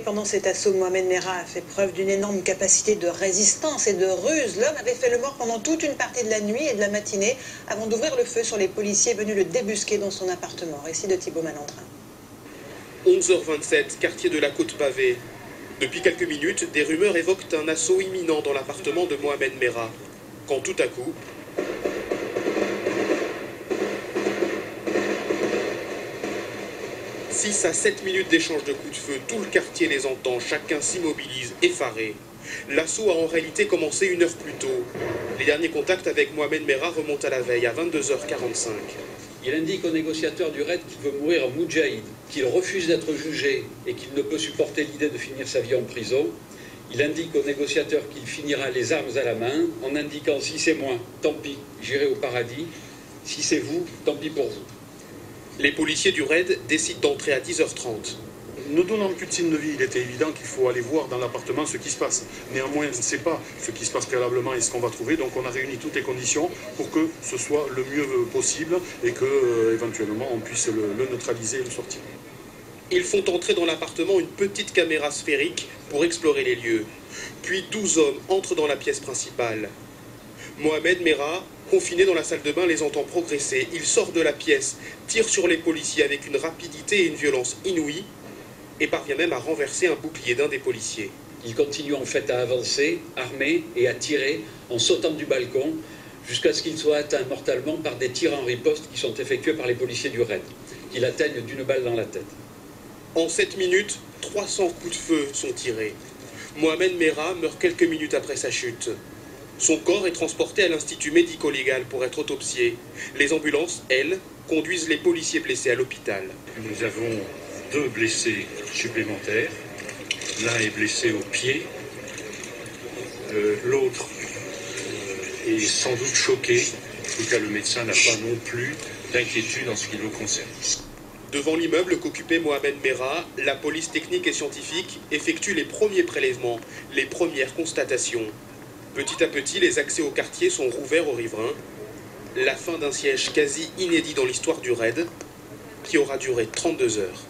pendant cet assaut, Mohamed Merah a fait preuve d'une énorme capacité de résistance et de ruse. L'homme avait fait le mort pendant toute une partie de la nuit et de la matinée avant d'ouvrir le feu sur les policiers venus le débusquer dans son appartement. Récit de Thibaut Malandrin. 11h27, quartier de la Côte-Pavée. Depuis quelques minutes, des rumeurs évoquent un assaut imminent dans l'appartement de Mohamed Merah. Quand tout à coup... 6 à 7 minutes d'échange de coups de feu, tout le quartier les entend, chacun s'immobilise, effaré. L'assaut a en réalité commencé 1 heure plus tôt. Les derniers contacts avec Mohamed Merah remontent à la veille, à 22h45. Il indique au négociateur du RAID qu'il veut mourir en moudjahid, qu'il refuse d'être jugé et qu'il ne peut supporter l'idée de finir sa vie en prison. Il indique au négociateur qu'il finira les armes à la main, en indiquant « si c'est moi, tant pis, j'irai au paradis. Si c'est vous, tant pis pour vous ». Les policiers du RAID décident d'entrer à 10h30. Ne donnant plus de signe de vie, il était évident qu'il faut aller voir dans l'appartement ce qui se passe. Néanmoins, on ne sait pas ce qui se passe préalablement et ce qu'on va trouver, donc on a réuni toutes les conditions pour que ce soit le mieux possible et que, éventuellement, on puisse le neutraliser et le sortir. Ils font entrer dans l'appartement une petite caméra sphérique pour explorer les lieux. Puis 12 hommes entrent dans la pièce principale. Mohamed Merah, confiné dans la salle de bain, les entend progresser. Il sort de la pièce, tire sur les policiers avec une rapidité et une violence inouïes et parvient même à renverser un bouclier d'un des policiers. Il continue en fait à avancer, armé et à tirer en sautant du balcon jusqu'à ce qu'il soit atteint mortellement par des tirs en riposte qui sont effectués par les policiers du RAID, qui l'atteignent d'une balle dans la tête. En 7 minutes, 300 coups de feu sont tirés. Mohamed Merah meurt quelques minutes après sa chute. Son corps est transporté à l'Institut médico-légal pour être autopsié. Les ambulances, elles, conduisent les policiers blessés à l'hôpital. Nous avons 2 blessés supplémentaires. L'un est blessé au pied. L'autre est sans doute choqué. En tout cas, le médecin n'a pas non plus d'inquiétude en ce qui le concerne. Devant l'immeuble qu'occupait Mohamed Merah, la police technique et scientifique effectue les premiers prélèvements, les premières constatations. Petit à petit, les accès au quartier sont rouverts aux riverains. La fin d'un siège quasi inédit dans l'histoire du RAID, qui aura duré 32 heures.